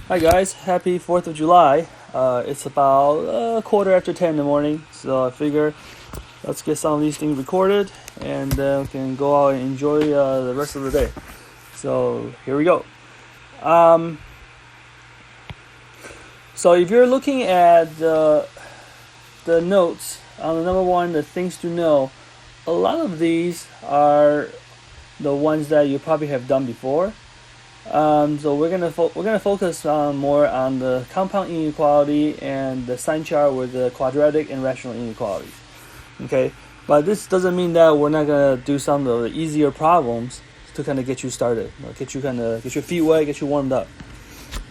Hi guys, happy 4th of July. It's about a quarter after 10 in the morning, so I figure let's get some of these things recorded and we can go out and enjoy the rest of the day. So here we go. So if you're looking at the notes on the number one, the things to know, a lot of these are the ones that you probably have done before. So we're gonna focus more on the compound inequality and the sign chart with the quadratic and rational inequalities. Okay, but this doesn't mean that we're not gonna do some of the easier problems to kind of get you started, get your feet wet, get you warmed up.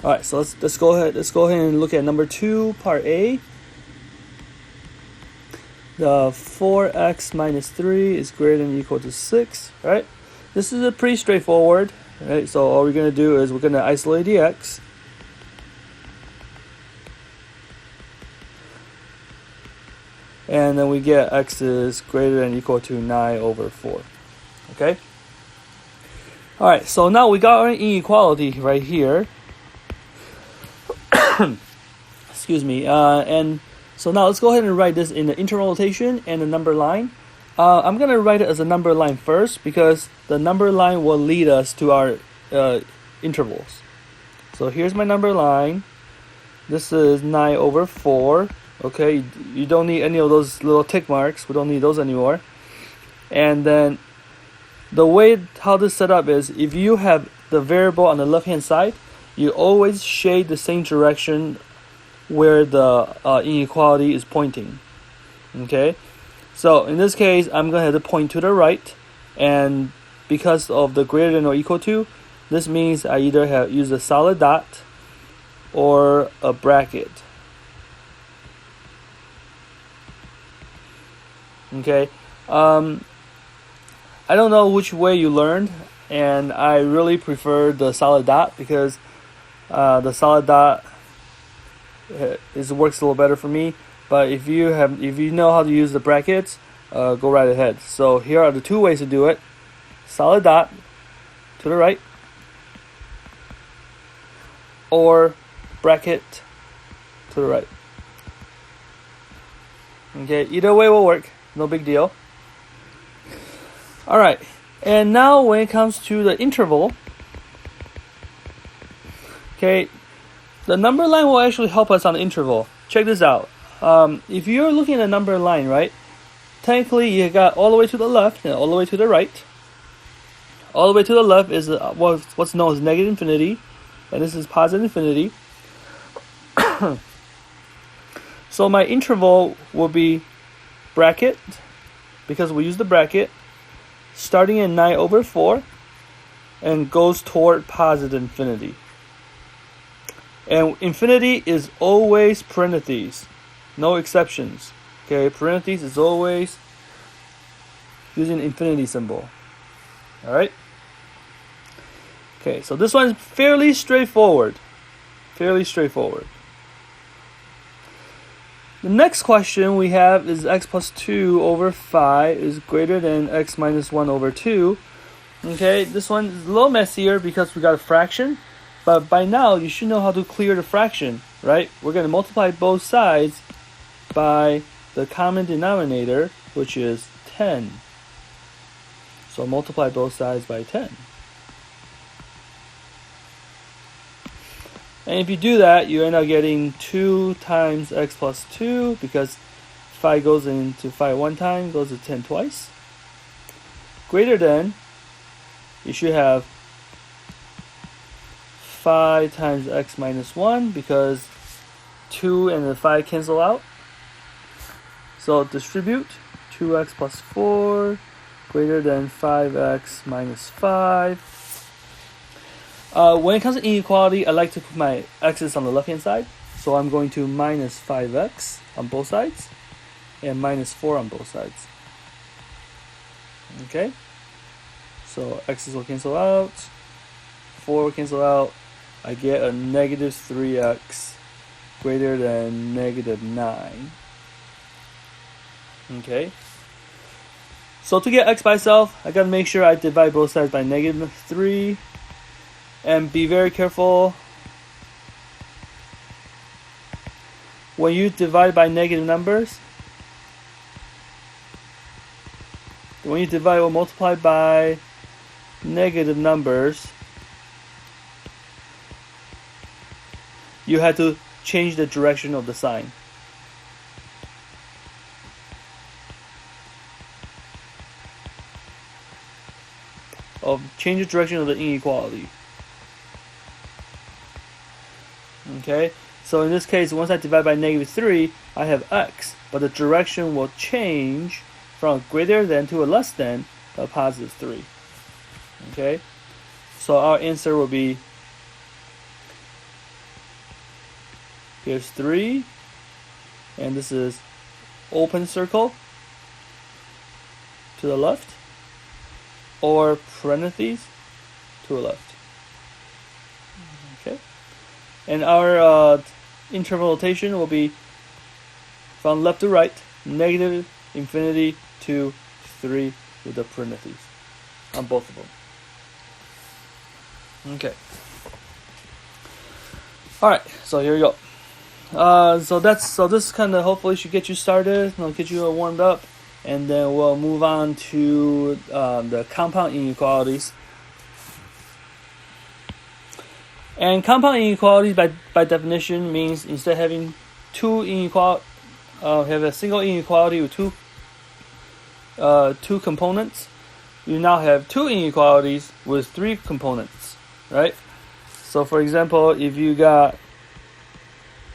All right, so let's go ahead and look at number 2, part A. The 4x minus 3 is greater than or equal to 6. Right? This is a pretty straightforward. Right, so all we're going to do is we're going to isolate the x. And then we get x is greater than or equal to 9 over 4. Okay? Alright, so now we got our inequality right here. Excuse me. And so now let's go ahead and write this in the interval notation and the number line. I'm going to write it as a number line first because the number line will lead us to our intervals. So here's my number line. This is 9 over 4. Okay, you don't need any of those little tick marks. We don't need those anymore. And then the way how this set up is if you have the variable on the left-hand side, you always shade the same direction where the inequality is pointing. Okay? So in this case, I'm going to have to point to the right, and because of the greater than or equal to, this means I either have used a solid dot or a bracket. Okay, I don't know which way you learned, and I really prefer the solid dot because the solid dot works a little better for me. But if you know how to use the brackets, go right ahead. So here are the two ways to do it. Solid dot to the right, or bracket to the right. Okay, either way will work. No big deal. Alright, and now when it comes to the interval, okay, the number line will actually help us on the interval. Check this out. If you're looking at the number line, right, technically you got all the way to the left and all the way to the right. All the way to the left is what's known as negative infinity, and this is positive infinity. So my interval will be bracket, because we use the bracket, starting at 9 over 4 and goes toward positive infinity. And infinity is always parentheses. No exceptions. Okay, parentheses is always using the infinity symbol. Alright? Okay, so this one is fairly straightforward. The next question we have is x plus 2 over 5 is greater than x minus 1 over 2. Okay, this one is a little messier because we got a fraction. But by now, you should know how to clear the fraction, right? We're going to multiply both sides by the common denominator, which is 10. So multiply both sides by 10. And if you do that, you end up getting 2 times x plus 2, because 5 goes into 5 one time, goes to 10 twice. Greater than, you should have 5 times x minus 1, because 2 and the 5 cancel out. So distribute 2x plus 4 greater than 5x minus 5. When it comes to inequality, I like to put my x's on the left hand side. So I'm going to minus 5x on both sides and minus 4 on both sides. Okay? So x's will cancel out, 4 will cancel out. I get a negative 3x greater than negative 9. Okay. So to get x by itself, I gotta make sure I divide both sides by negative 3. And be very careful when you divide by negative numbers, when you divide or multiply by negative numbers, you have to change the direction of the sign. Change the direction of the inequality. Okay, so in this case, once I divide by negative 3, I have x, but the direction will change from greater than to a less than a positive 3. Okay, so our answer will be, here's 3, and this is open circle to the left, or parentheses to the left. Okay, and our interval notation will be from left to right, negative infinity to 3 with the parentheses on both of them. Okay. All right, so here we go. So this kind of hopefully should get you started, get you warmed up, and then we'll move on to the compound inequalities. And compound inequalities, by definition, means instead of having have a single inequality with two components, you now have two inequalities with 3 components, right? So for example, if you got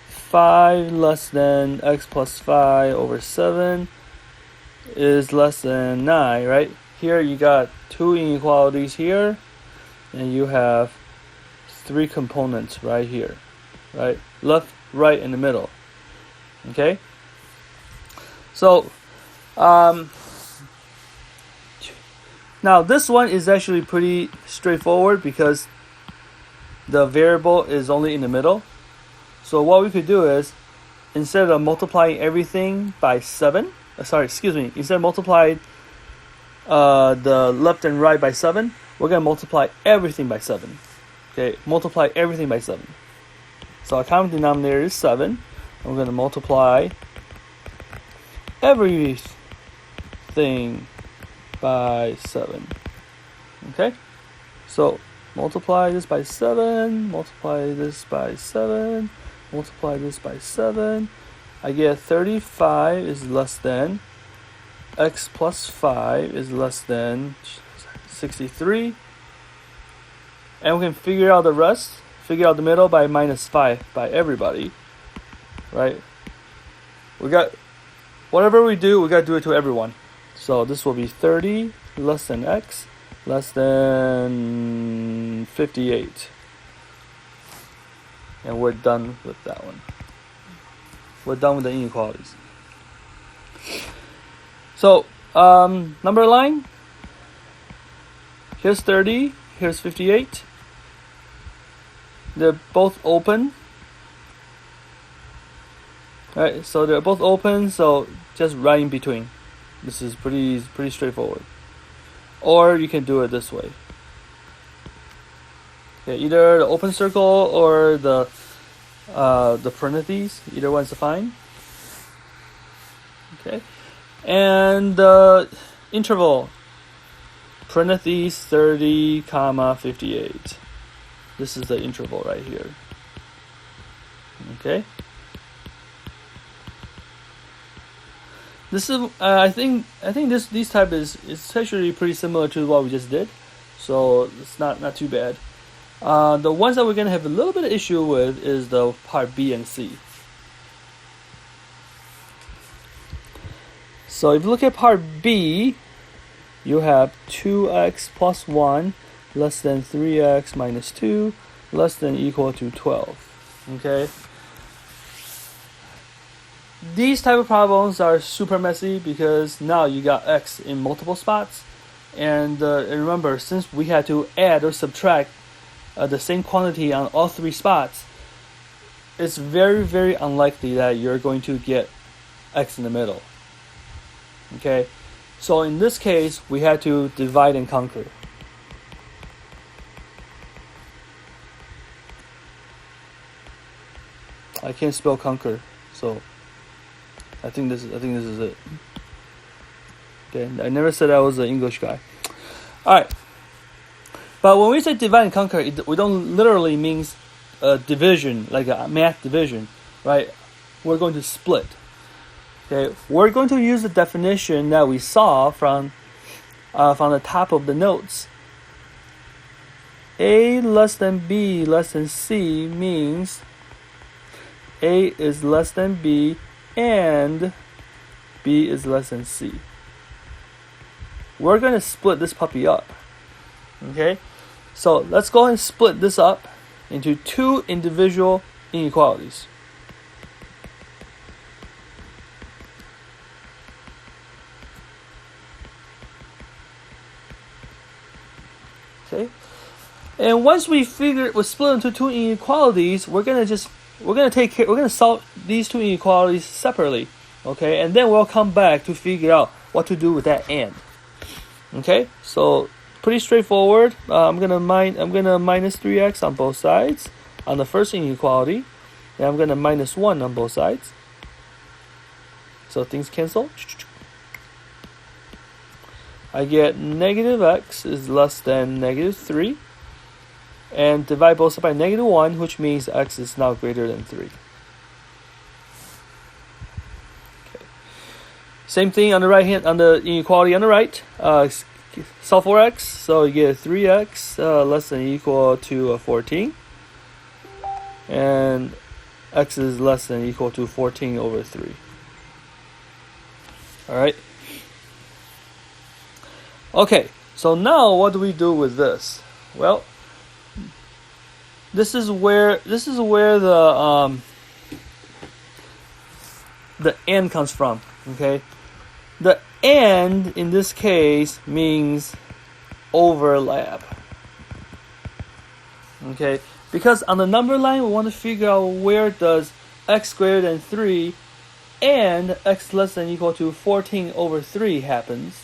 5 less than x plus 5 over 7 is less than 9, right? Here you got 2 inequalities here, and you have 3 components right here, right? Left, right, in the middle. Okay? So, now this one is actually pretty straightforward because the variable is only in the middle. So what we could do is, instead of multiplying everything by 7, instead of multiplying the left and right by 7, we're going to multiply everything by 7. Okay, multiply everything by 7. So our common denominator is 7. And we're going to multiply everything by 7. Okay, so multiply this by 7, multiply this by 7, multiply this by 7. I get 35 is less than x plus 5 is less than 63. And we can figure out the rest, figure out the middle by minus 5 by everybody, right? We got, whatever we do, we got to do it to everyone. So this will be 30 less than x less than 58. And we're done with that one. We're done with the inequalities. So, number line. Here's 30. Here's 58. They're both open. Alright, so they're both open, so just right in between. This is pretty straightforward. Or you can do it this way. Okay, either the open circle or the parentheses. Either one's fine. Okay, and the interval. Parentheses 30, 58. This is the interval right here. Okay. This is I think this type is actually pretty similar to what we just did, so it's not too bad. The ones that we're gonna have a little bit of issue with is the part B and C. So if you look at part B, you have 2x plus 1 less than 3x minus 2 less than equal to 12. Okay. These type of problems are super messy because now you got x in multiple spots, and remember, since we had to add or subtract the same quantity on all 3 spots, it's very, very unlikely that you're going to get x in the middle. Okay, so in this case, we had to divide and conquer. I can't spell conquer, So I think this is it. Okay, I never said I was an English guy. All right, but when we say divide and conquer, we don't literally mean division, like a math division, right? We're going to split. Okay, we're going to use the definition that we saw from the top of the notes. A less than B less than C means A is less than B and B is less than C. We're going to split this puppy up. Okay, so let's go ahead and split this up into two individual inequalities. Okay, and once we split into two inequalities, we're gonna solve these two inequalities separately. Okay, and then we'll come back to figure out what to do with that and. Okay, so pretty straightforward. I'm gonna minus 3x on both sides on the first inequality, and I'm gonna minus 1 on both sides. So things cancel. I get negative x is less than negative 3, and divide both sides by negative 1, which means x is now greater than 3. Same thing on the right hand, on the inequality on the right. Solve for x, so you get 3x less than or equal to 14. And x is less than or equal to 14 over 3. Alright. Okay, so now what do we do with this? Well, this is where the and comes from. Okay, the and in this case means overlap. Okay, because on the number line we want to figure out where does x greater than 3 and x less than or equal to 14 over 3 happens.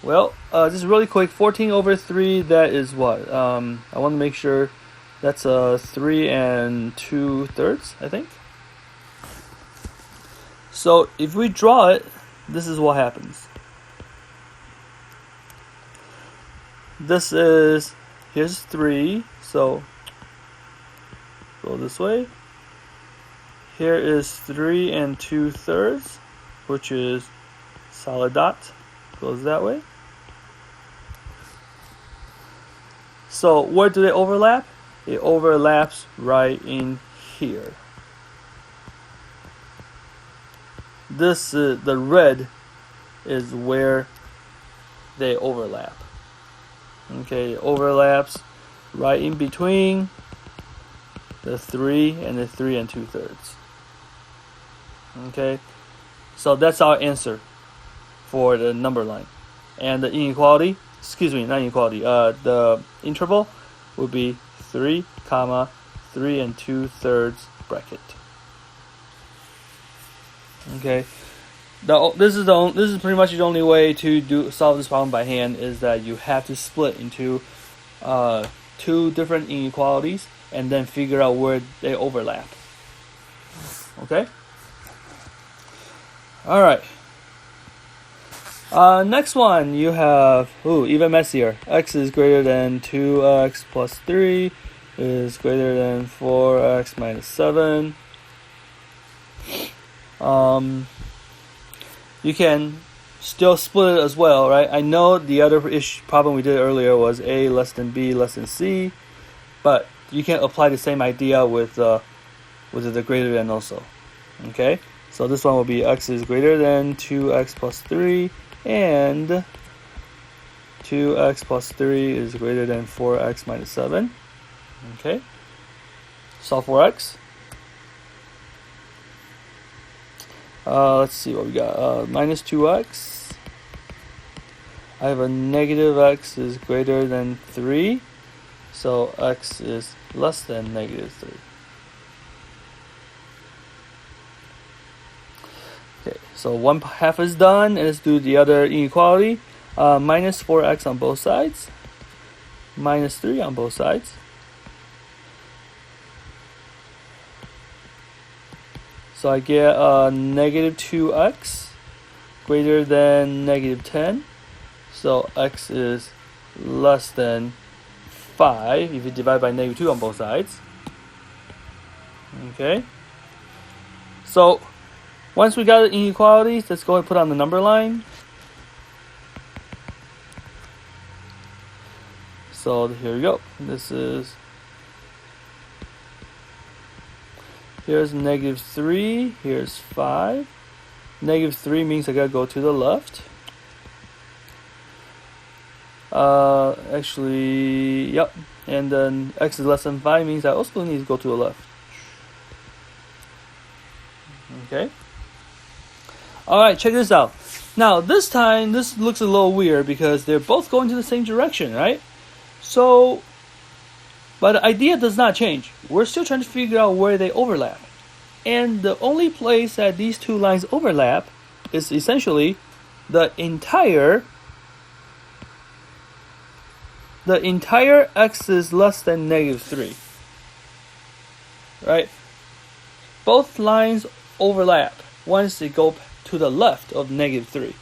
Well, just really quick, 14 over 3, that is what? I want to make sure that's 3 2/3, I think. So if we draw it, this is what happens. Here's 3, so go this way. Here is 3 2/3, which is solid dot, goes that way. So where do they overlap? It overlaps right in here. This the red is where they overlap. Okay, it overlaps right in between the 3 and the 3 2/3. Okay, so that's our answer for the number line, and the inequality. Excuse me, not inequality. The interval would be 3, 3 2/3 bracket. Okay, this is pretty much the only way to solve this problem by hand, is that you have to split into two different inequalities and then figure out where they overlap. Okay. All right. Next one, you have even messier. X is greater than 2x plus 3 is greater than 4x minus 7. You can still split it as well, right? I know the other problem we did earlier was A less than B less than C, but you can apply the same idea with the greater than also. Okay, so this one will be x is greater than 2x plus 3, and 2x plus 3 is greater than 4x minus 7. Okay, solve for x. Let's see what we got. Minus 2x. I have a negative x is greater than 3. So x is less than negative 3. Okay, so 1/2 is done. And let's do the other inequality. Minus 4x on both sides. Minus 3 on both sides. So I get negative 2x greater than negative 10. So x is less than 5 if you divide by negative 2 on both sides. Okay. So once we got the inequalities, let's go and put on the number line. So here we go. Here's negative 3, here's 5. Negative 3 means I gotta go to the left. Actually, yep. And then x is less than 5 means I also need to go to the left. Okay. Alright, check this out. Now, this time, this looks a little weird because they're both going to the same direction, right? So, but the idea does not change. We're still trying to figure out where they overlap. And the only place that these two lines overlap is essentially the entire x is less than negative 3. Right? Both lines overlap once they go to the left of negative 3.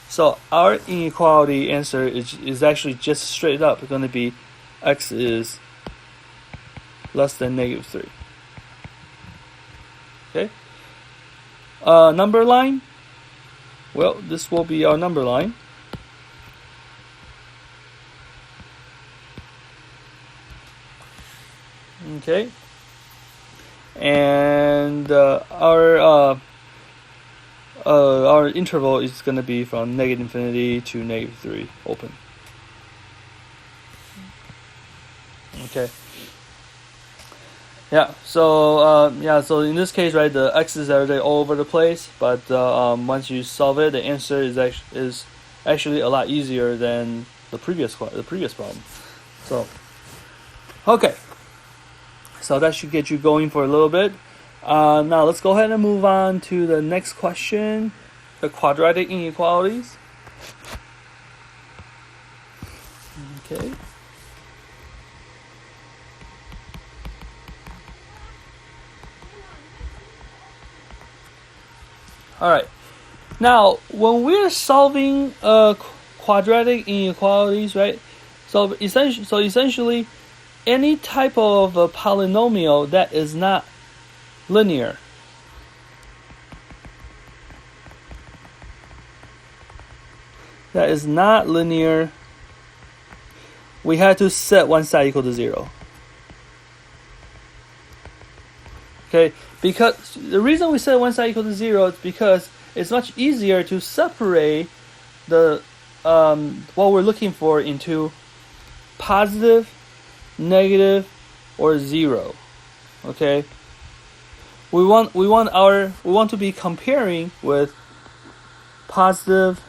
So our inequality answer is actually just straight up going to be x is less than negative 3. Okay. Number line. Well, this will be our number line. Okay. And our interval is going to be from negative infinity to negative 3 open. Okay. Yeah. So So in this case, right, the x's are all over the place, but once you solve it, the answer is actually a lot easier than the previous problem. So, okay. So that should get you going for a little bit. Now let's go ahead and move on to the next question, the quadratic inequalities. Okay. All right. Now, when we're solving quadratic inequalities, right? So essentially, any type of a polynomial that is not linear. That is not linear. We had to set one side equal to 0. Okay, because the reason we set one side equal to 0 is because it's much easier to separate the what we're looking for into positive, negative, or 0. Okay. We want to be comparing with positive,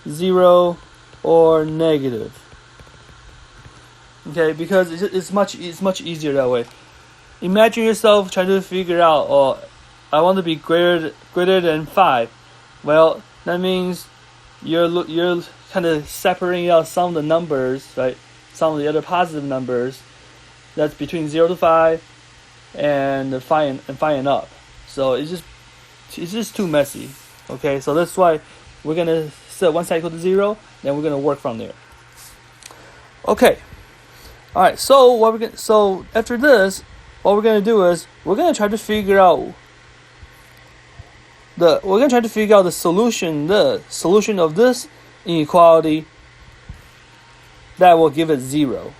0, or negative. Okay, because it's much easier that way. Imagine yourself trying to figure out, oh, I want to be greater than 5. Well, that means you're kind of separating out some of the numbers, right? Some of the other positive numbers. That's between 0 to 5 and 5 and up. So it's just too messy. Okay, so that's why we're gonna set one side equal to 0, then we're gonna work from there. Okay. All right. So after this, what we're gonna do is we're gonna try to figure out the solution of this inequality that will give it 0.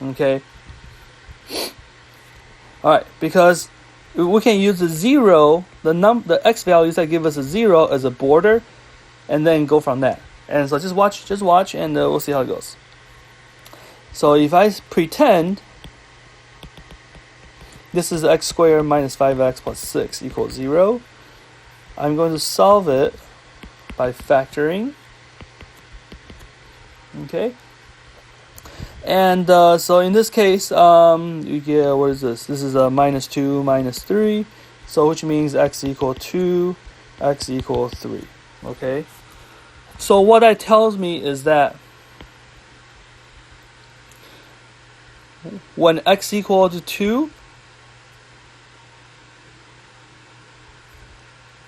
Okay. Alright, because we can use the 0, the x values that give us a 0 as a border, and then go from that. And so just watch, and we'll see how it goes. So if I pretend this is x squared minus 5x plus 6 equals 0, I'm going to solve it by factoring. Okay. And so in this case, you get, what is this? This is a minus 2 minus 3, so which means x equal 2, x equal 3. Okay. So what that tells me is that when x equal to 2,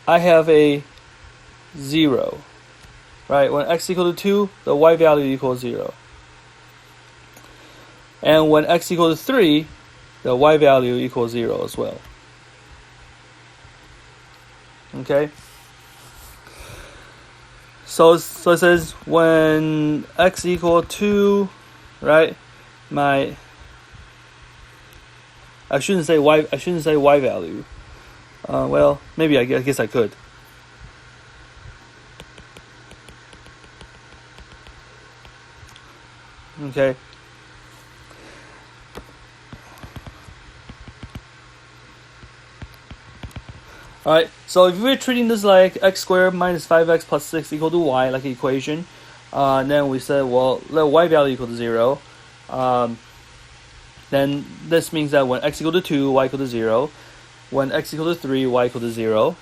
I have a 0. Right? When x equal to 2, the y value equals 0. And when x equals to 3, the y value equals 0 as well. Okay? So it says when x equal to, right? I shouldn't say y value. Well, maybe I guess I could. Okay. Alright, so if we're treating this like x squared minus 5x plus 6 equal to y, like an equation, then we said, well, let y value equal to 0. Then this means that when x equal to 2, y equal to 0. When x equal to 3, y equal to 0.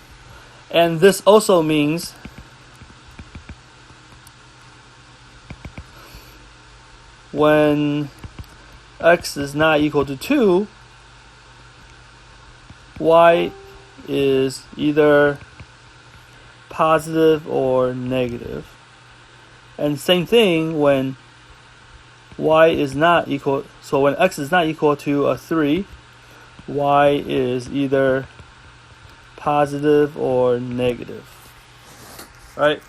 And this also means when x is not equal to 2, y is either positive or negative. And same thing when y is not equal, so when x is not equal to a 3, y is either positive or negative. Right?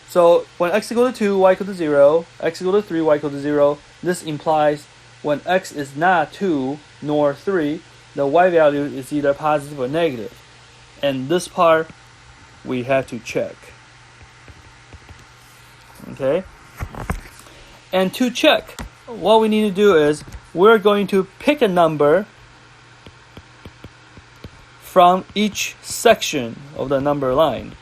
So when x equal to 2, y equal to 0, x equal to 3, y equal to 0, this implies when x is not 2 nor 3, the y value is either positive or negative. And this part we have to check. Okay? And to check, what we need to do is we're going to pick a number from each section of the number line.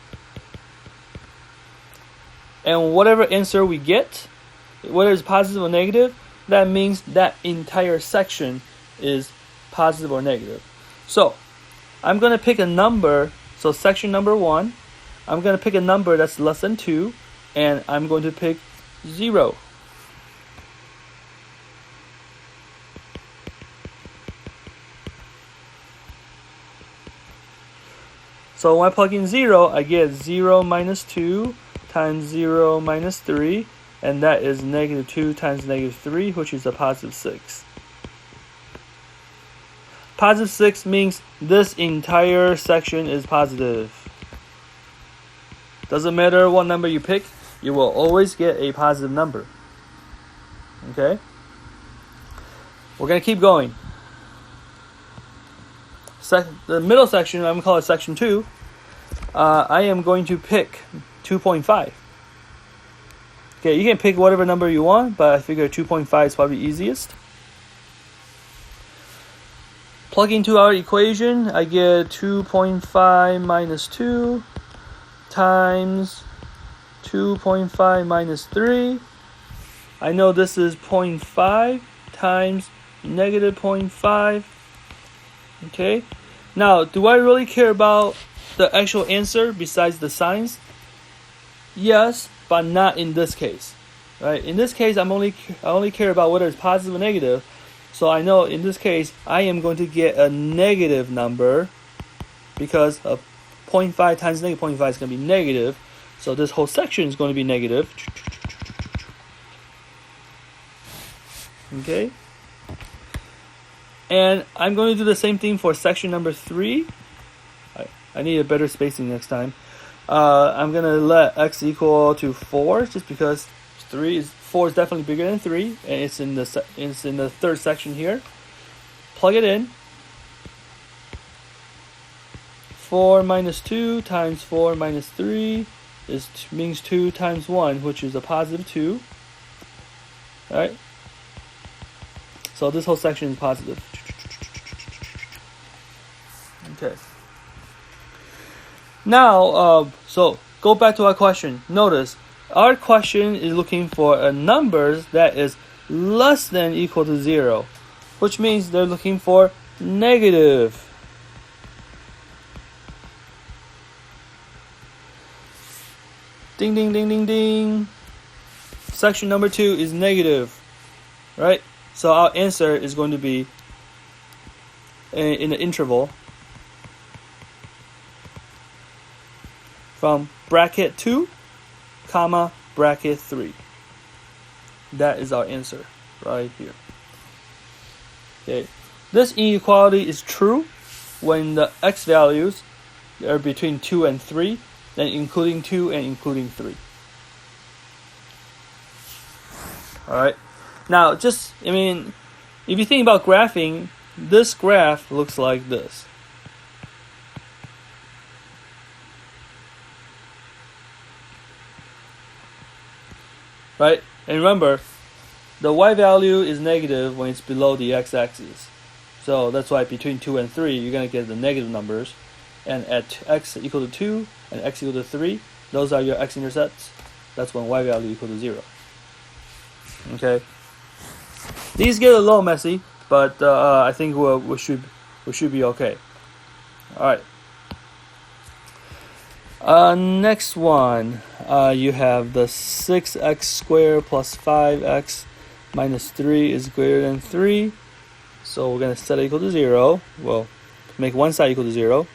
And whatever answer we get, whether it's positive or negative, that means that entire section is positive or negative. So I'm going to pick a number. So section number 1, I'm going to pick a number that's less than 2, and I'm going to pick 0. So when I plug in 0, I get 0 minus 2 times 0 minus 3, and that is negative 2 times negative 3, which is a positive 6. Positive 6 means this entire section is positive. Doesn't matter what number you pick, you will always get a positive number. Okay? We're going to keep going. The middle section, I'm going to call it section 2. I am going to pick 2.5. Okay, you can pick whatever number you want, but I figure 2.5 is probably easiest. Plug into our equation, I get 2.5 minus 2 times 2.5 minus 3. I know this is 0.5 times negative 0.5. Okay. Now, do I really care about the actual answer besides the signs? Yes, but not in this case. Right? In this case, I only care about whether it's positive or negative. So I know in this case, I am going to get a negative number because of 0.5 times negative 0.5 is going to be negative. So this whole section is going to be negative. Okay. And I'm going to do the same thing for section number 3. I need a better spacing next time. I'm going to let x equal to 4 just because 4 is definitely bigger than 3, and it's in the third section here. Plug it in. 4 minus 2 times 4 minus 3 means 2 times 1, which is a positive 2. Alright? So this whole section is positive. Okay. Now, so go back to our question. Notice, our question is looking for a number that is less than equal to 0, which means they're looking for negative. Ding, ding, ding, ding, ding. Section number 2 is negative. right? So our answer is going to be in the interval from bracket 2, comma, bracket 3. That is our answer right here. Okay, this inequality is true when the x values are between 2 and 3, then including 2 and including 3. Alright, now if you think about graphing, this graph looks like this. Right? And remember, the y value is negative when it's below the x-axis. So that's why between 2 and 3, you're going to get the negative numbers. And at x equal to 2 and x equal to 3, those are your x-intercepts. That's when y value equal to 0. Okay? These get a little messy, but I think we should be okay. Alright. Next one, you have the 6x squared plus 5x minus 3 is greater than 3. So we're going to set it equal to 0. Well, make one side equal to 0.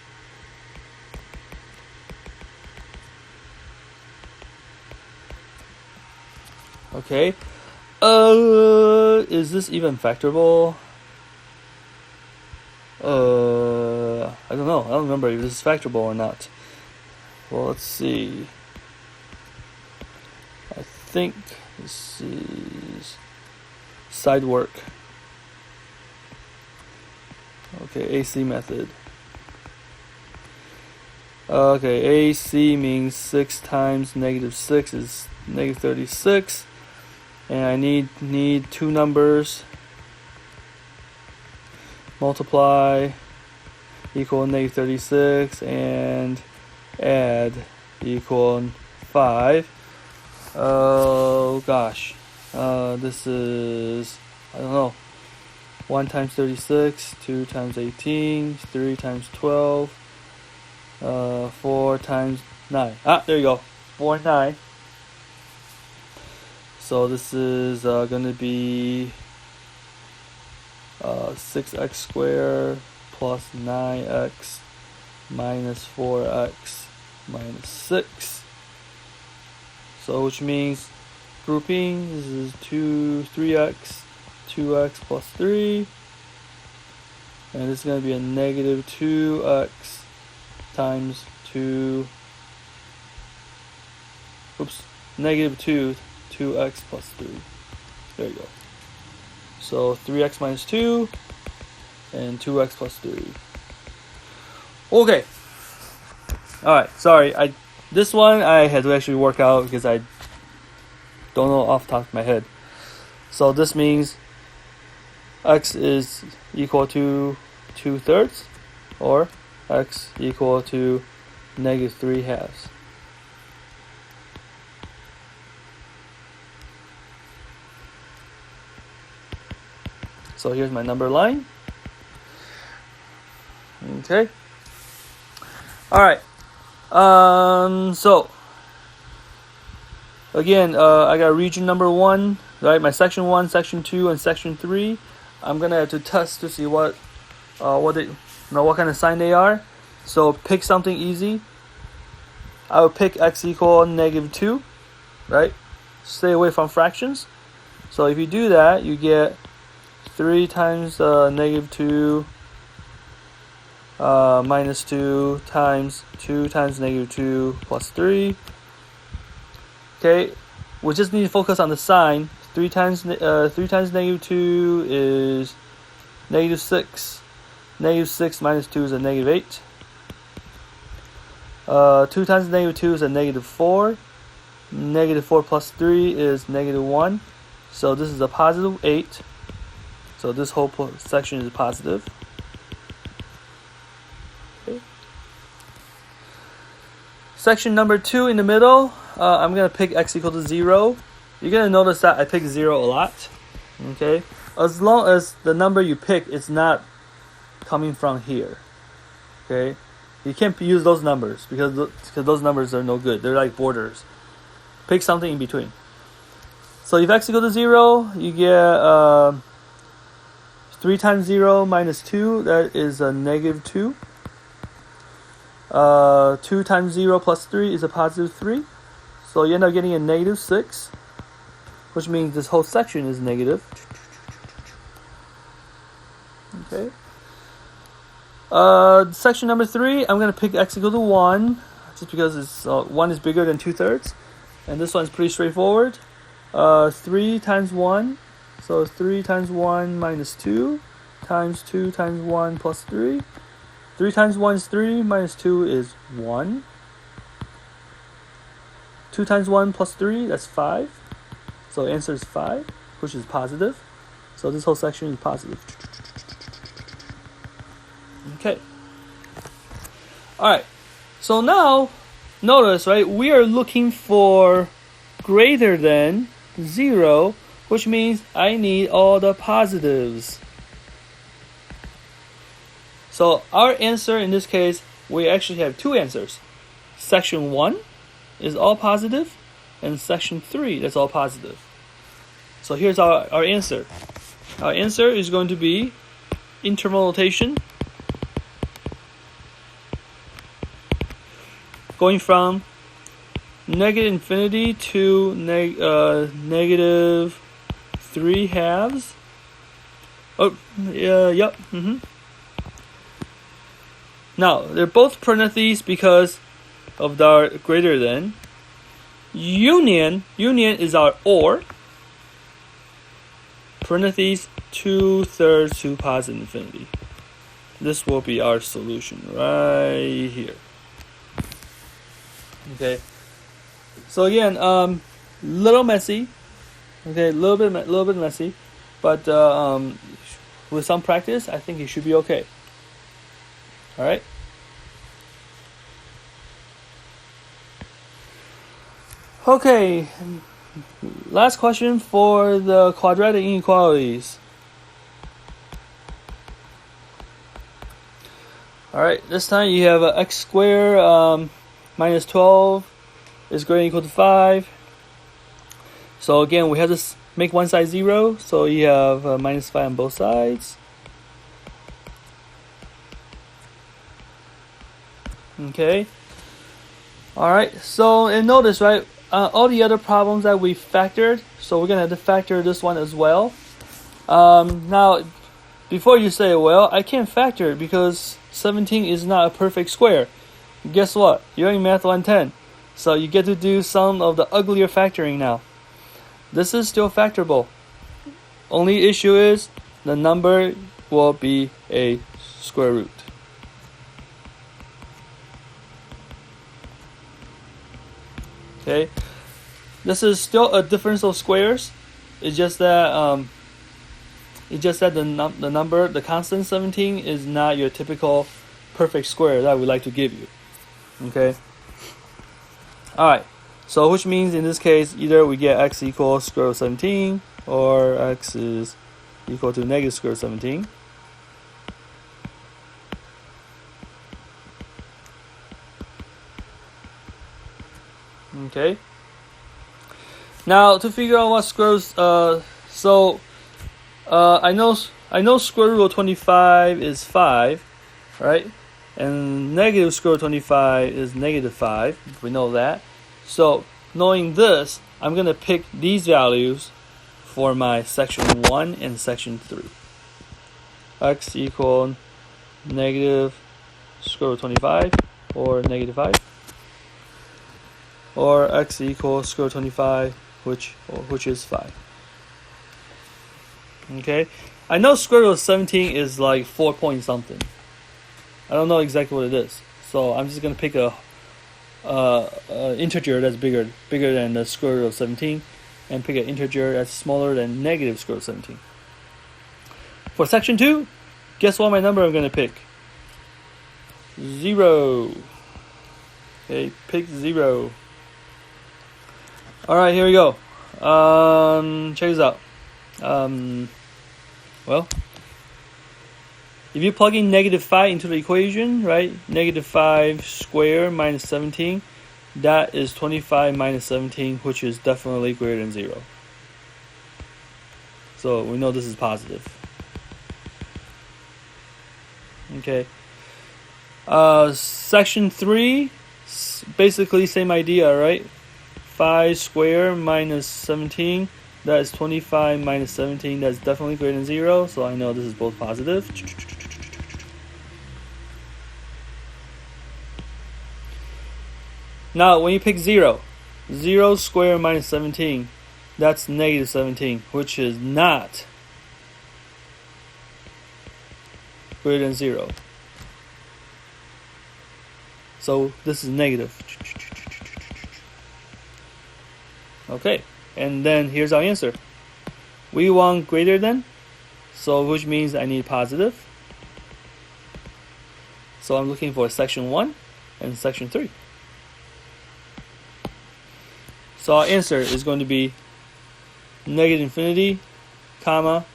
Okay. Is this even factorable? I don't know. I don't remember if this is factorable or not. Well, let's see. I think this is side work. Okay, AC method. Okay, AC means 6 times negative 6 is negative 36. And I need two numbers. Multiply equal negative 36 and add equal 5. Oh gosh. This is, I don't know. 1 times 36, 2 times 18, 3 times 12, 4 times 9. There you go. 4 and 9. So this is going to be 6x squared plus 9x minus 4x minus 6. So which means grouping, this is 3x, 2x plus 3. And this is going to be a negative 2x times 2. Negative 2x plus 3. There you go. So 3x minus 2 and 2x plus 3. Okay. Alright, sorry. This one I had to actually work out because I don't know off the top of my head. So this means x is equal to 2/3 or x equal to negative 3/2. So here's my number line. Okay. Alright. So again, I got region number 1, right? My section 1, section 2, and section 3. I'm gonna have to test to see what kind of sign they are. So pick something easy. I would pick x equal negative 2, right? Stay away from fractions. So if you do that, you get 3 times negative 2 minus 2 times 2 times negative 2 plus 3. Okay, we just need to focus on the sign. 3 times negative 2 is negative 6. Negative 6 minus 2 is a negative 8. 2 times negative 2 is a negative 4. Negative 4 plus 3 is negative 1. So this is a positive 8. So this whole section is positive. Okay. Section number 2 in the middle, I'm going to pick x equal to 0. You're going to notice that I pick 0 a lot. Okay, as long as the number you pick is not coming from here. Okay, you can't use those numbers because those numbers are no good. They're like borders. Pick something in between. So if x equal to 0, you get 3 times 0 minus 2, that is a negative 2. 2 times 0 plus 3 is a positive 3. So you end up getting a negative 6, which means this whole section is negative. Okay. Section number 3, I'm going to pick x equal to 1, just because it's 1 is bigger than 2/3. And this one's pretty straightforward. 3 times 1, so 3 times 1 minus 2, times 2 times 1 plus 3. 3 times 1 is 3, minus 2 is 1. 2 times 1 plus 3, that's 5. So the answer is 5, which is positive. So this whole section is positive. Okay. Alright. So now, notice, right, we are looking for greater than 0, which means I need all the positives. So our answer in this case, we actually have two answers. Section 1 is all positive, and section 3 that's all positive. So here's our answer. Our answer is going to be interval notation, going from negative infinity to negative 3 halves. Oh, yep. Now, they're both parentheses because of the greater than. Union is our or. Parentheses 2/3 to positive infinity. This will be our solution right here. Okay. So again, little messy. Okay, a little bit messy, but with some practice, I think it should be okay. All right. Okay. Last question for the quadratic inequalities. All right. This time you have x squared minus 12 is greater than or equal to 5. So again, we have to make one side 0. So you have minus 5 on both sides. Okay. Alright, so and notice, right, all the other problems that we factored, so we're going to have to factor this one as well. Now, before you say, well, I can't factor it because 17 is not a perfect square. Guess what? You're in Math 110. So you get to do some of the uglier factoring now. This is still factorable. Only issue is the number will be a square root. Okay, this is still a difference of squares. It's just that the constant 17 is not your typical perfect square that we like to give you. Okay. All right. So which means in this case, either we get x equals square root of 17, or x is equal to negative square root of 17. Okay. Now to figure out what square root, I know square root of 25 is 5, right? And negative square root of 25 is negative 5. We know that. So knowing this, I'm gonna pick these values for my section 1 and section 3. X equal negative square root of 25 or negative 5. Or x equals square root of 25, which is 5. Okay, I know square root of 17 is like 4 point something. I don't know exactly what it is, so I'm just gonna pick a integer that's bigger than the square root of 17, and pick an integer that's smaller than negative square root of 17. For section 2, guess what my number I'm gonna pick? 0. Okay, pick 0. Alright, here we go. Check this out. Well, if you plug in negative 5 into the equation, right? Negative 5 squared minus 17, that is 25 minus 17, which is definitely greater than 0. So we know this is positive. Okay. Section 3, basically same idea, right? 5 squared minus 17, that is 25 minus 17, that's definitely greater than 0, so I know this is both positive. Now, when you pick 0, 0 squared minus 17, that's negative 17, which is not greater than 0. So this is negative. Okay, and then here's our answer. We want greater than, so which means I need positive. So I'm looking for section 1 and section 3. So our answer is going to be negative infinity, comma,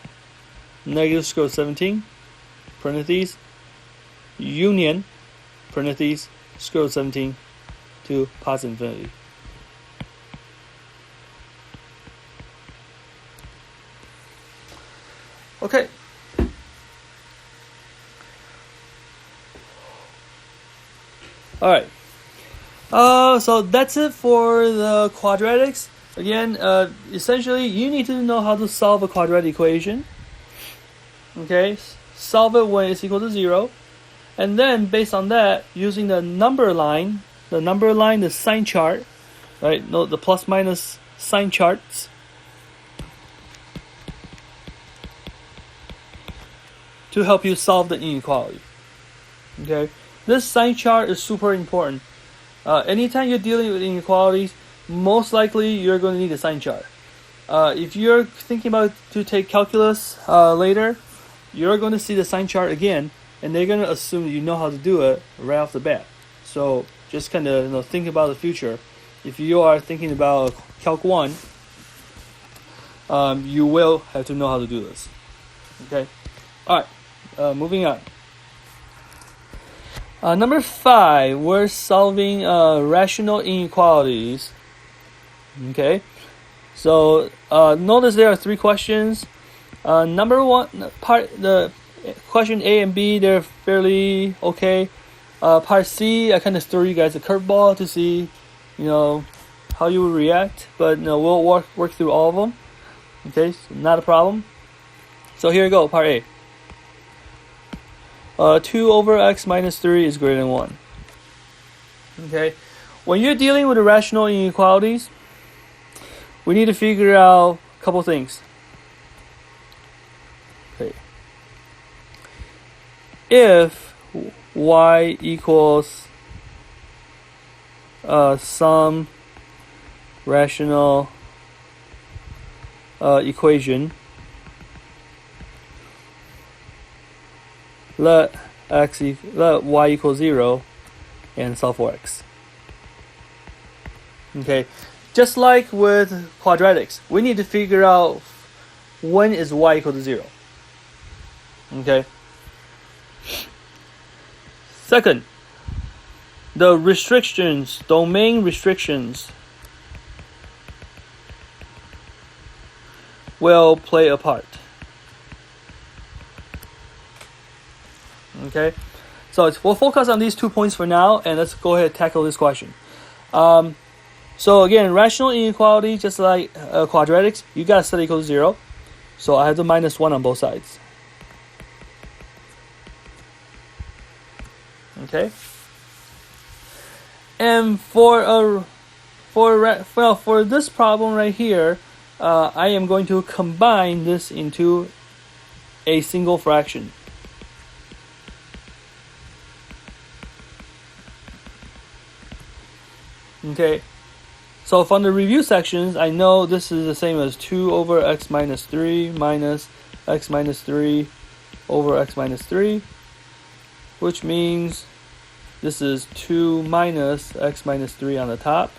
negative square root of 17, parentheses, union, parentheses, square root of 17 to positive infinity. Okay. Alright. So that's it for the quadratics. Again, essentially, you need to know how to solve a quadratic equation. Okay? Solve it when it's equal to 0. And then, based on that, using the number line, the sign chart, right? No, the plus minus sign charts. To help you solve the inequality. Okay? This sign chart is super important. Anytime you're dealing with inequalities, most likely you're going to need a sign chart. If you're thinking about to take calculus later, you're going to see the sign chart again, and they're going to assume that you know how to do it right off the bat. So just kind of think about the future. If you are thinking about Calc 1, you will have to know how to do this. Okay? Alright, moving on. Number 5, we're solving rational inequalities. Okay, so notice there are 3 questions. Number 1, the question A and B, they're fairly okay. Part C, I kind of throw you guys a curveball to see, how you will react. But we'll work through all of them. Okay, so not a problem. So here we go, part A. 2 over x minus 3 is greater than 1. Okay, when you're dealing with irrational inequalities, we need to figure out a couple things. Okay, if y equals some rational equation, let y equal 0 and solve for x. Okay, just like with quadratics, we need to figure out when is y equal to 0. Okay. Second, the restrictions, domain restrictions, will play a part. Okay, so we'll focus on these 2 points for now, and let's go ahead and tackle this question. So again, rational inequality, just like quadratics, you gotta set equal to 0. So I have the minus 1 on both sides. Okay, and for this problem right here, I am going to combine this into a single fraction. Okay, so from the review sections, I know this is the same as 2 over x minus 3 minus x minus 3 over x minus 3, which means this is 2 minus x minus 3 on the top,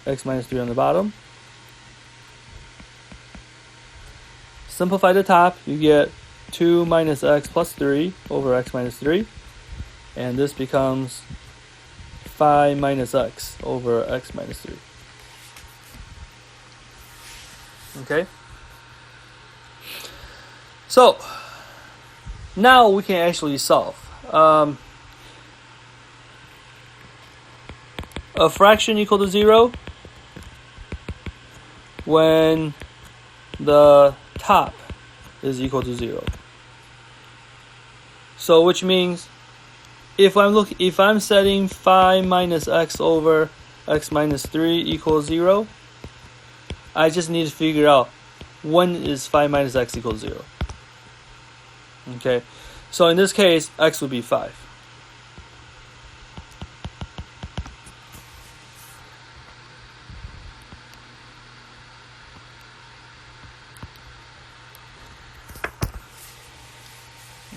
x minus 3 on the bottom. Simplify the top, you get 2 minus x plus 3 over x minus 3, and this becomes 5 minus x over x minus 3. Okay? So now we can actually solve. A fraction equal to 0 when the top is equal to 0. So which means if I'm setting 5 minus x over x minus 3 equals 0, I just need to figure out when is 5 minus x equals 0. Okay, so in this case, x would be 5.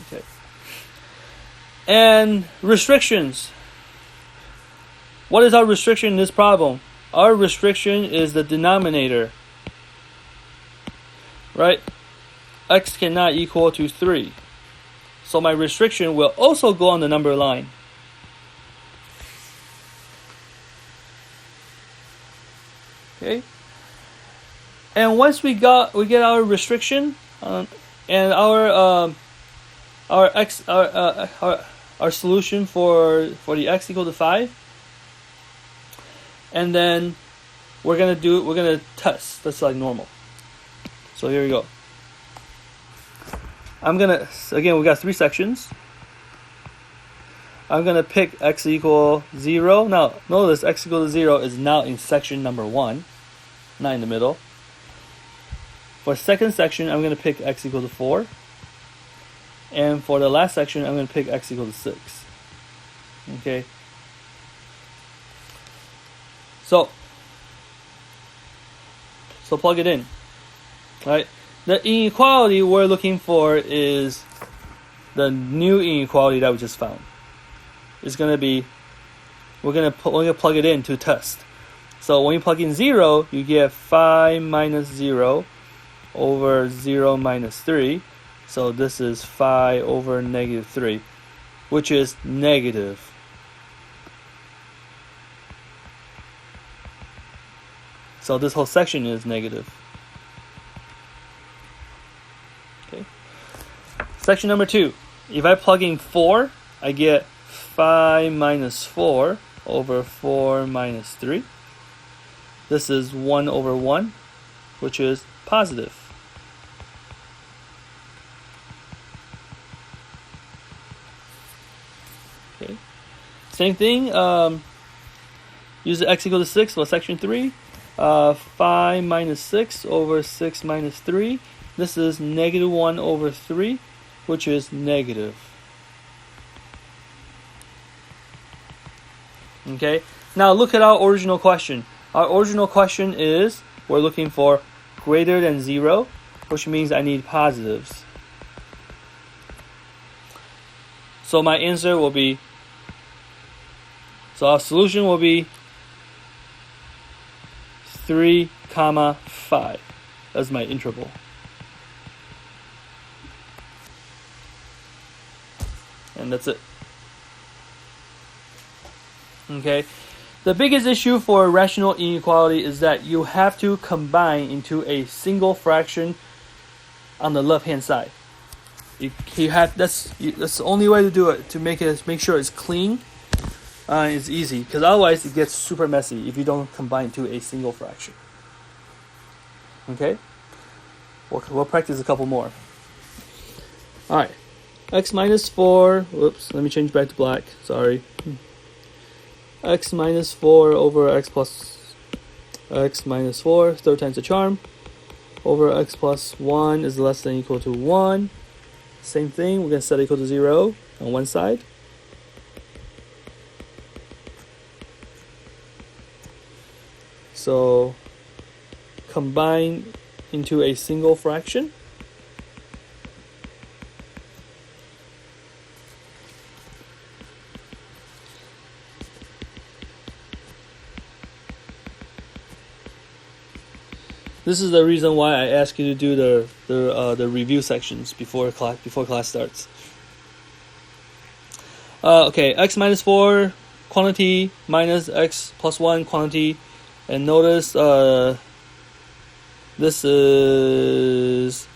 Okay. And restrictions. What is our restriction in this problem? Our restriction is the denominator. Right? X cannot equal to 3. So my restriction will also go on the number line. Okay? And once we get our restriction and our solution for the x equal to 5, and then we're gonna test. That's like normal. So here we go. Again, we got 3 sections. I'm gonna pick x equal 0. Now notice x equal to 0 is now in section number 1, not in the middle. For second section, I'm gonna pick x equal to 4. And for the last section, I'm gonna pick x equal to 6. Okay. So plug it in. Right? The inequality we're looking for is the new inequality that we just found. It's gonna be we're gonna plug it in to test. So when you plug in 0, you get 5 minus 0 over 0 minus 3. So this is 5 over negative 3, which is negative. So this whole section is negative. Okay. Section number 2. If I plug in 4, I get 5 minus 4 over 4 minus 3. This is 1 over 1, which is positive. Okay. Same thing. Use the x equal to 6 for section 3. 5 minus 6 over 6 minus 3. This is negative 1 over 3, which is negative. Okay. Now look at our original question. Our original question is we're looking for greater than 0, which means I need positives. So my answer will be, so our solution will be 3, 5. That's my interval. And that's it. Okay. The biggest issue for rational inequality is that you have to combine into a single fraction on the left-hand side. That's the only way to do it, to make sure it's clean. It's easy, because otherwise it gets super messy if you don't combine to a single fraction. Okay? We'll practice a couple more. Alright. X minus 4. Whoops, let me change back to black. Sorry. X minus 4 over x plus x minus 4, third time's the charm, over x plus 1 is less than or equal to 1. Same thing, we're going to set it equal to 0 on one side. So combine into a single fraction. This is the reason why I ask you to do the review sections before class starts. Okay, x minus 4 quantity minus x plus 1 quantity, and notice this is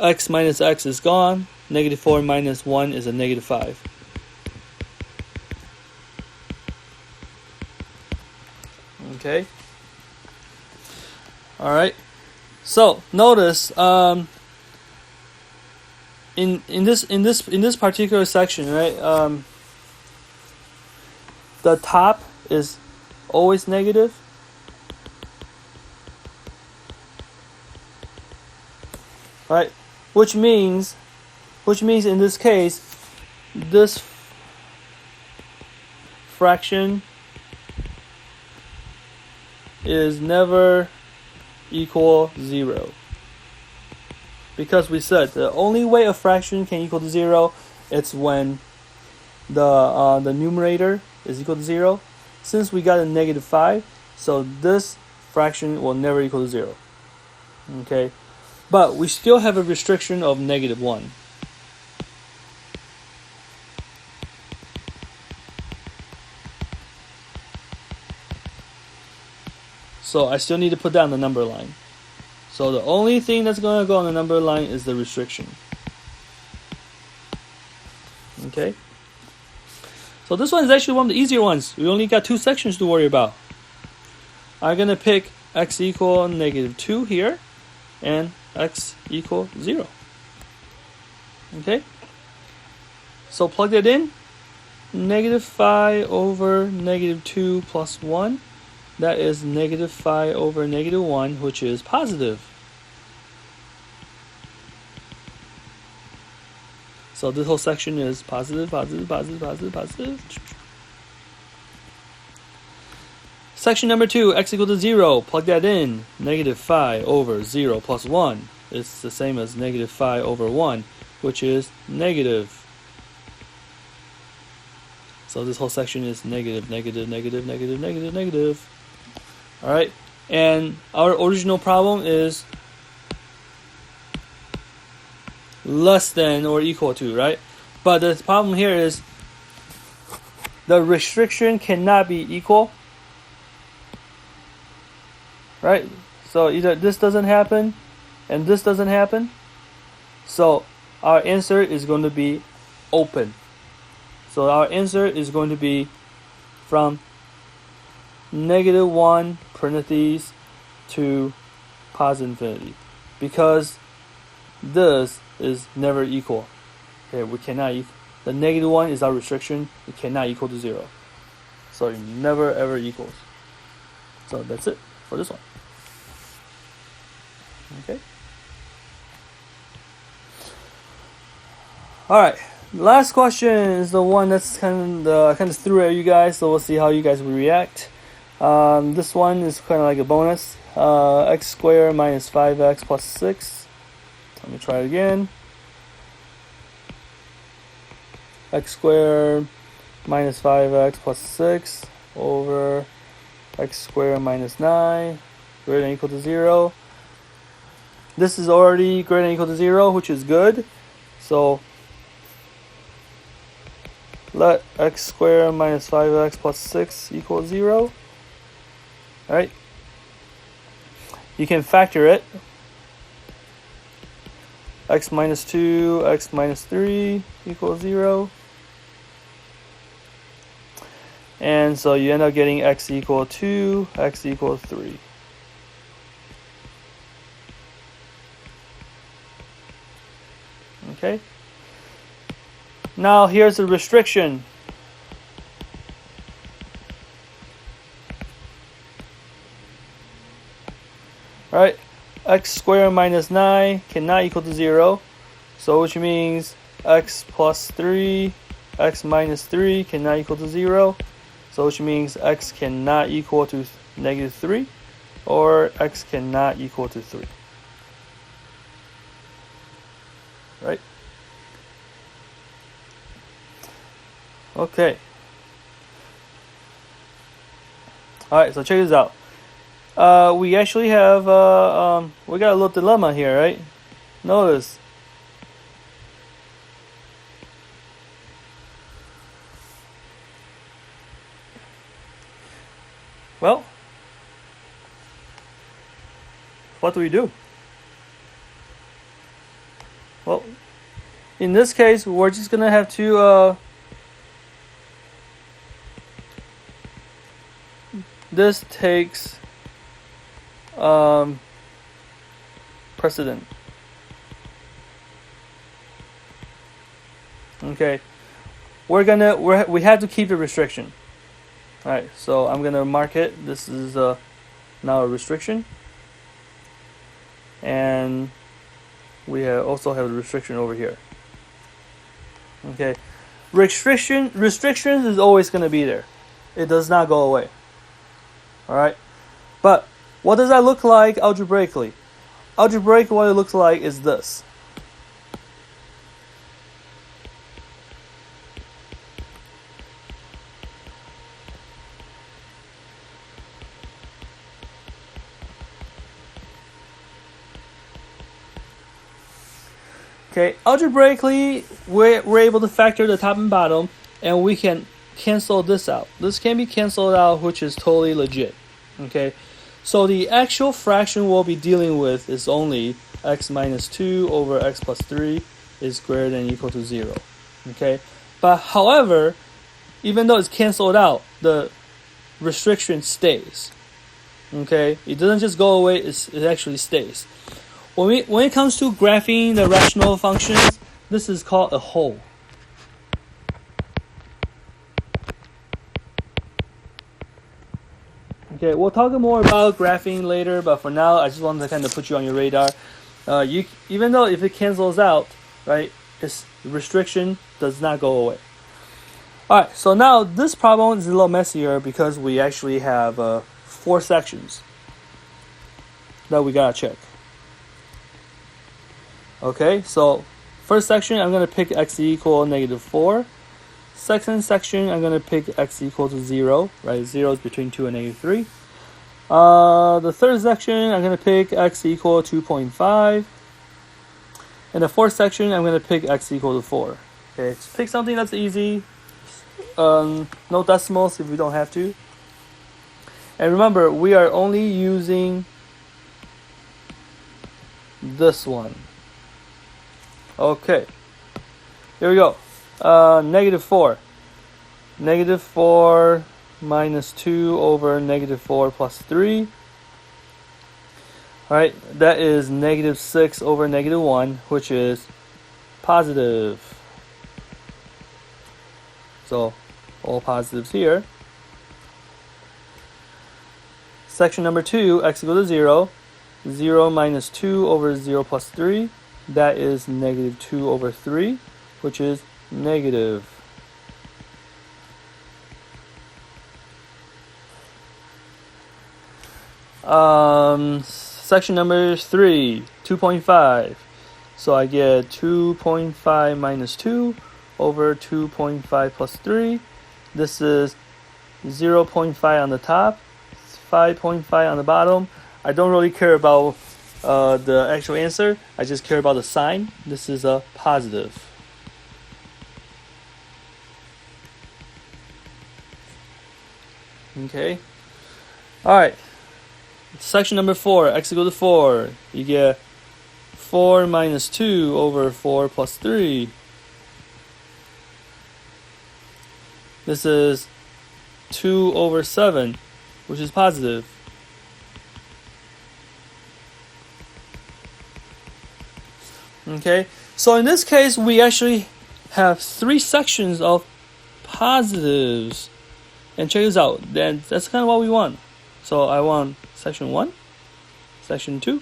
x minus x is gone. Negative 4 minus 1 is a negative 5. Okay. All right. So notice in this particular section, right? The top is always negative. Right? Which means in this case, this fraction is never equal 0. Because we said the only way a fraction can equal to 0 it's when the numerator is equal to 0. Since we got a negative 5, so this fraction will never equal to 0. Okay? But we still have a restriction of negative 1. So I still need to put that on the number line. So the only thing that's going to go on the number line is the restriction. Okay? So this one is actually one of the easier ones. We only got 2 sections to worry about. I'm going to pick x equal negative 2 here and x equal 0. Okay? So plug that in. Negative 5 over negative 2 plus 1. That is negative 5 over negative 1, which is positive. So this whole section is positive, positive, positive, positive, positive. Section number 2, x equal to 0. Plug that in. Negative 5 over 0 plus 1. It's the same as negative 5 over 1, which is negative. So this whole section is negative, negative, negative, negative, negative, negative. Alright, and our original problem is less than or equal to, right? But the problem here is the restriction cannot be equal, right? So either this doesn't happen and this doesn't happen. So our answer is going to be open. So our answer is going to be from negative 1 parentheses to positive infinity, because this is never equal. Okay, we cannot the negative 1 is our restriction. It cannot equal to 0. So it never ever equals. So that's it for this one. Okay. All right. Last question is the one that's kind of threw at you guys. So we'll see how you guys will react. This one is kind of like a bonus. X squared minus 5x plus 6. Let me try it again. X squared minus 5x plus 6 over x squared minus 9 greater than or equal to 0. This is already greater than or equal to 0, which is good. So let x squared minus 5x plus 6 equal 0. Alright. You can factor it. X minus 2, x minus 3 equals 0. And so you end up getting x equal 2, x equals 3. Okay. Now here's the restriction. Alright, x squared minus 9 cannot equal to 0. So which means x plus 3, x minus 3 cannot equal to 0. So which means x cannot equal to negative 3, or x cannot equal to 3. Right? Okay. Alright, so check this out. We actually have we got a little dilemma here, right? Notice. Well, what do we do? in this case, we're just gonna have to this takes precedent. Okay, we have to keep the restriction. All right, so I'm gonna mark it. This is now a restriction, and we also have a restriction over here. Okay, restrictions is always gonna be there. It does not go away. All right, but what does that look like algebraically? Algebraically, what it looks like is this. Okay, algebraically, we're able to factor the top and bottom, and we can cancel this out. This can be canceled out, which is totally legit. Okay, so the actual fraction we'll be dealing with is only x minus 2 over x plus 3 is greater than or equal to 0. Okay, but however, even though it's canceled out, the restriction stays. Okay, it doesn't just go away, it actually stays. When it comes to graphing the rational functions, this is called a hole. Okay, we'll talk more about graphing later, but for now, I just wanted to kind of put you on your radar. Even though if it cancels out, right, its restriction does not go away. All right, so now this problem is a little messier because we actually have 4 sections that we gotta check. Okay, so first section, I'm going to pick x equal -4. Second section, I'm going to pick x equal to 0, right? 0 is between 2 and -3. The third section, I'm going to pick x equal to 2.5. In the fourth section, I'm going to pick x equal to 4. Okay, just pick something that's easy. No decimals if we don't have to. And remember, we are only using this one. Okay, here we go. -4. -4 minus 2 over -4 plus 3. Alright, that is -6 over -1, which is positive. So, all positives here. Section number 2, x equal to 0. 0 minus 2 over 0 plus 3. That is -2 over 3, which is negative. Section number 3, 2.5. So I get 2.5 minus 2 over 2.5 plus 3. This is 0.5 on the top, 5.5 on the bottom. I don't really care about the actual answer. I just care about the sign. This is a positive. Okay. Alright. Section number 4, x equal to 4. You get 4 minus 2 over 4 plus 3. This is 2 over 7, which is positive. Okay, so in this case, we actually have 3 sections of positives. And check this out, that's kind of what we want. So I want section 1, section 2,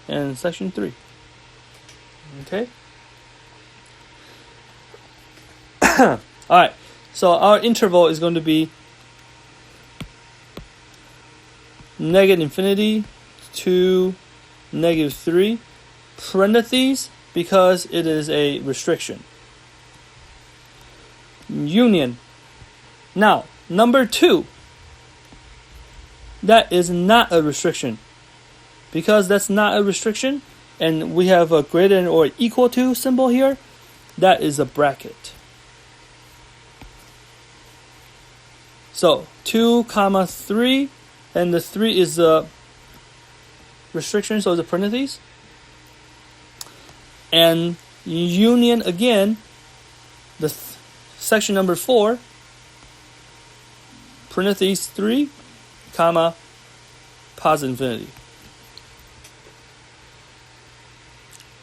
and section 3. Okay. Alright, so our interval is going to be -infinity to -3. Parentheses because it is a restriction. Union. Now, number 2. That is not a restriction. Because that's not a restriction, and we have a greater than or equal to symbol here, that is a bracket. So, 2, 3, and the 3 is a restriction, so it's a parentheses. And union again, the section number 4, parentheses 3, comma, positive infinity.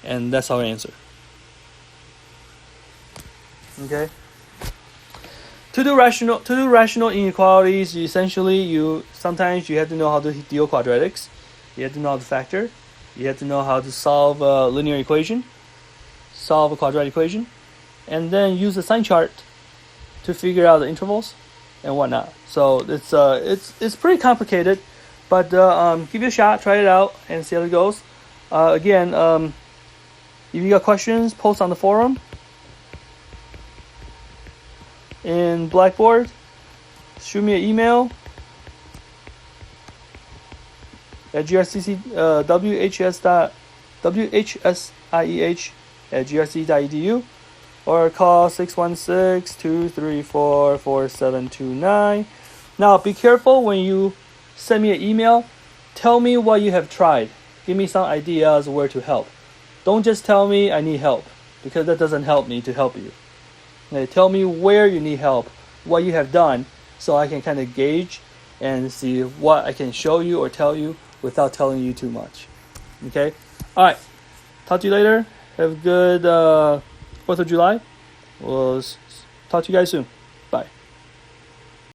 And that's our answer. Okay. To do rational inequalities, sometimes you have to know how to deal quadratics. You have to know how to factor. You have to know how to solve a linear equation, solve a quadratic equation, and then use the sign chart to figure out the intervals and whatnot. So it's pretty complicated, but give it a shot, try it out, and see how it goes. Again, if you got questions, post on the forum in Blackboard. Shoot me an email at whsieh@grc.edu or call 616-234-4729. Now, be careful when you send me an email. Tell me what you have tried. Give me some ideas where to help. Don't just tell me I need help, because that doesn't help me to help you. Okay, tell me where you need help, what you have done, so I can kind of gauge and see what I can show you or tell you without telling you too much. Okay? Alright. Talk to you later. Have a good 4th of July. We'll talk to you guys soon.